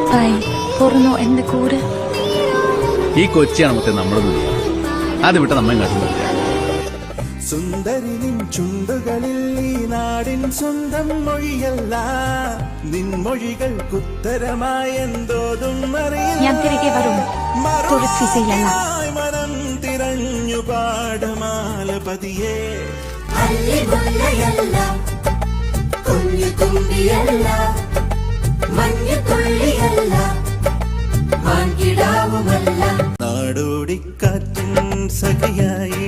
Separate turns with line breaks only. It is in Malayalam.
ഉറപ്പായി പൊറുന്നു എന്റെ കൂടെ.
ഈ കൊച്ചിയാണ് മൊത്തം നമ്മുടെ ദുനിയ. അത് വിട്ട് നമ്മെ കാട്ടുന്നില്ല.
സുന്ദരി നിൻ ചുണ്ടുകളിൽ ഈ നാടിൻ സ്വന്തം മൊഴിയല്ല, നിൻമൊഴികൾക്കുത്തരമായ എന്തോതും
ഞാൻ തിരികെ വരും.
മനം തിരഞ്ഞു പാടമാല പതിയേ. നാടോടിക്കാറ്റിൻ സഖിയായി